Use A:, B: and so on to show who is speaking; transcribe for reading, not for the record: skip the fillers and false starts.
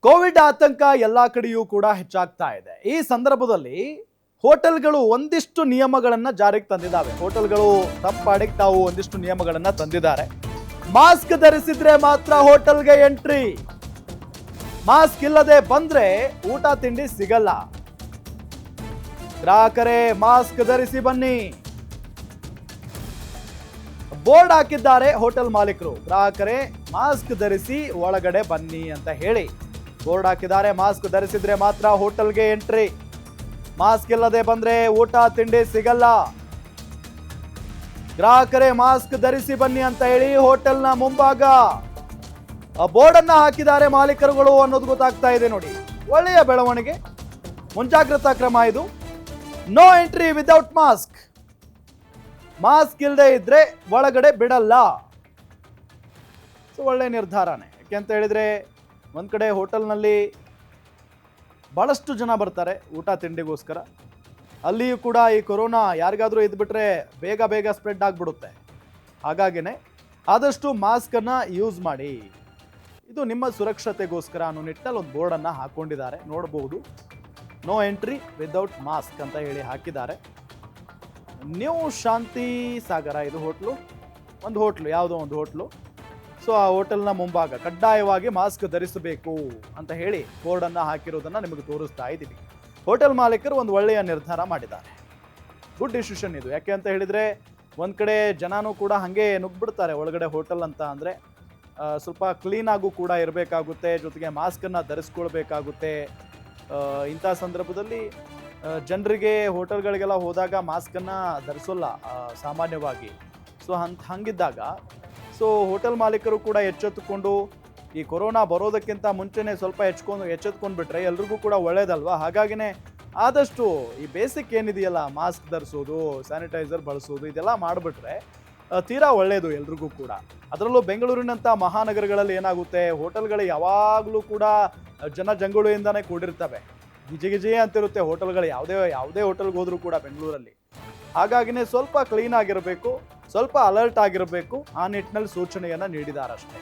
A: Covid ಆತಂಕ ಎಲ್ಲಾ ಕಡೆಯೂ ಕೂಡ ಹೆಚ್ಚಾಗ್ತಾ ಇದೆ. ಈ ಸಂದರ್ಭದಲ್ಲಿ ಹೋಟೆಲ್ಗಳು ಒಂದಿಷ್ಟು ನಿಯಮಗಳನ್ನ ಜಾರಿಗೆ ತಂದಿದ್ದಾವೆ. ಹೋಟೆಲ್ಗಳು ತಮ್ಮ ಪಾಡಿಗೆ ತಾವು ಒಂದಿಷ್ಟು ನಿಯಮಗಳನ್ನ ತಂದಿದ್ದಾರೆ. ಮಾಸ್ಕ್ ಧರಿಸಿದ್ರೆ ಮಾತ್ರ ಹೋಟೆಲ್ಗೆ ಎಂಟ್ರಿ. ಮಾಸ್ಕ್ ಇಲ್ಲದೆ ಬಂದ್ರೆ ಊಟ ತಿಂಡಿ ಸಿಗಲ್ಲ. ಗ್ರಾಹಕರೇ ಮಾಸ್ಕ್ ಧರಿಸಿ ಬನ್ನಿ. ಬೋರ್ಡ್ ಹಾಕಿದ್ದಾರೆ ಹೋಟೆಲ್ ಮಾಲೀಕರು. ಗ್ರಾಹಕರೇ ಮಾಸ್ಕ್ ಧರಿಸಿ ಒಳಗಡೆ ಬನ್ನಿ ಅಂತ ಹೇಳಿ ಬೋರ್ಡ್ ಹಾಕಿದ್ದಾರೆ. ಮಾಸ್ಕ್ ಧರಿಸಿದ್ರೆ ಮಾತ್ರ ಹೋಟೆಲ್ಗೆ ಎಂಟ್ರಿ. ಮಾಸ್ಕ್ ಇಲ್ಲದೆ ಬಂದ್ರೆ ಊಟ ತಿಂಡಿ ಸಿಗಲ್ಲ. ಗ್ರಾಹಕರೇ ಮಾಸ್ಕ್ ಧರಿಸಿ ಬನ್ನಿ ಅಂತ ಹೇಳಿ ಹೋಟೆಲ್ನ ಮುಂಭಾಗ ಬೋರ್ಡ್ ಅನ್ನ ಹಾಕಿದ್ದಾರೆ ಮಾಲೀಕರುಗಳು ಅನ್ನೋದು ಗೊತ್ತಾಗ್ತಾ ಇದೆ. ನೋಡಿ, ಒಳ್ಳೆಯ ಬೆಳವಣಿಗೆ, ಮುಂಜಾಗ್ರತಾ ಕ್ರಮ ಇದು. No entry without mask. Mask ಇಲ್ಲದೆ ಇದ್ರೆ ಒಳಗಡೆ ಬಿಡಲ್ಲ. ಸೊ ಒಳ್ಳೆ ನಿರ್ಧಾರನೇ. ಯಾಕೆ ಅಂತ ಹೇಳಿದ್ರೆ ಒಂದ್ ಕಡೆ ಹೋಟೆಲ್ನಲ್ಲಿ ಬಹಳಷ್ಟು ಜನ ಬರ್ತಾರೆ ಊಟ ತಿಂಡಿಗೋಸ್ಕರ. ಅಲ್ಲಿಯೂ ಕೂಡ ಈ ಕೊರೋನಾ ಯಾರಿಗಾದ್ರೂ ಇದ್ಬಿಟ್ರೆ ಬೇಗ ಸ್ಪ್ರೆಡ್ ಆಗಿಬಿಡುತ್ತೆ. ಹಾಗಾಗಿನೇ ಆದಷ್ಟು ಮಾಸ್ಕನ್ನು ಯೂಸ್ ಮಾಡಿ. ಇದು ನಿಮ್ಮ ಸುರಕ್ಷತೆಗೋಸ್ಕರ ಅನ್ನೋ ನಿಟ್ಟಿನಲ್ಲಿ ಒಂದು ಬೋರ್ಡನ್ನು ಹಾಕ್ಕೊಂಡಿದ್ದಾರೆ, ನೋಡಬಹುದು. ನೋ ಎಂಟ್ರಿ ವಿದೌಟ್ ಮಾಸ್ಕ್ ಅಂತ ಹೇಳಿ ಹಾಕಿದ್ದಾರೆ. ನ್ಯೂ ಶಾಂತಿ ಸಾಗರ ಇದು ಹೋಟ್ಲು, ಒಂದು ಹೋಟ್ಲು, ಯಾವುದೋ ಒಂದು ಹೋಟ್ಲು. ಸೊ ಆ ಹೋಟೆಲ್ನ ಮುಂಭಾಗ ಕಡ್ಡಾಯವಾಗಿ ಮಾಸ್ಕ್ ಧರಿಸಬೇಕು ಅಂತ ಹೇಳಿ ಬೋರ್ಡನ್ನು ಹಾಕಿರೋದನ್ನು ನಿಮಗೆ ತೋರಿಸ್ತಾ ಇದ್ದೀವಿ. ಹೋಟೆಲ್ ಮಾಲೀಕರು ಒಂದು ಒಳ್ಳೆಯ ನಿರ್ಧಾರ ಮಾಡಿದ್ದಾರೆ. ಗುಡ್ ಡಿಸಿಷನ್ ಇದು. ಯಾಕೆ ಅಂತ ಹೇಳಿದರೆ ಒಂದು ಕಡೆ ಜನನೂ ಕೂಡ ಹಾಗೆ ನುಗ್ಬಿಡ್ತಾರೆ ಒಳಗಡೆ ಹೋಟೆಲ್ ಅಂತ ಅಂದರೆ. ಸ್ವಲ್ಪ ಕ್ಲೀನಾಗೂ ಕೂಡ ಇರಬೇಕಾಗುತ್ತೆ, ಜೊತೆಗೆ ಮಾಸ್ಕನ್ನು ಧರಿಸ್ಕೊಳ್ಬೇಕಾಗುತ್ತೆ. ಇಂಥ ಸಂದರ್ಭದಲ್ಲಿ ಜನರಿಗೆ ಹೋಟೆಲ್ಗಳಿಗೆಲ್ಲ ಹೋದಾಗ ಮಾಸ್ಕನ್ನು ಧರಿಸೋಲ್ಲ ಸಾಮಾನ್ಯವಾಗಿ. ಸೊ ಹಂಗಿದ್ದಾಗ ಹೋಟೆಲ್ ಮಾಲೀಕರು ಕೂಡ ಎಚ್ಚೆತ್ತುಕೊಂಡು ಈ ಕೊರೋನಾ ಬರೋದಕ್ಕಿಂತ ಮುಂಚೆನೇ ಸ್ವಲ್ಪ ಎಚ್ಚೆತ್ಕೊಂಡು ಬಿಟ್ರೆ ಎಲ್ರಿಗೂ ಕೂಡ ಒಳ್ಳೇದಲ್ವಾ. ಹಾಗಾಗಿನೇ ಆದಷ್ಟು ಈ ಬೇಸಿಕ್ ಏನಿದೆಯಲ್ಲ, ಮಾಸ್ಕ್ ಧರಿಸೋದು, ಸ್ಯಾನಿಟೈಸರ್ ಬಳಸೋದು, ಇದೆಲ್ಲ ಮಾಡಿಬಿಟ್ರೆ ತೀರಾ ಒಳ್ಳೆಯದು ಎಲ್ರಿಗೂ ಕೂಡ. ಅದರಲ್ಲೂ ಬೆಂಗಳೂರಿನಂಥ ಮಹಾನಗರಗಳಲ್ಲಿ ಏನಾಗುತ್ತೆ, ಹೋಟೆಲ್ಗಳು ಯಾವಾಗಲೂ ಕೂಡ ಜನಜಂಗುಳಿಯಿಂದನೇ ಕೂಡಿರ್ತವೆ. ಗಿಜಿ ಅಂತಿರುತ್ತೆ ಹೋಟೆಲ್ಗಳು. ಯಾವುದೇ ಹೋಟೆಲ್ಗೆ ಹೋದರೂ ಕೂಡ ಬೆಂಗಳೂರಲ್ಲಿ. ಹಾಗಾಗಿನೇ ಸ್ವಲ್ಪ ಕ್ಲೀನ್ ಆಗಿರಬೇಕು, ಸ್ವಲ್ಪ ಅಲರ್ಟ್ ಆಗಿರಬೇಕು. ಆ ನಿಟ್ಟಿನಲ್ಲಿ ಸೂಚನೆಯನ್ನು ನೀಡಿದಾರಷ್ಟೇ.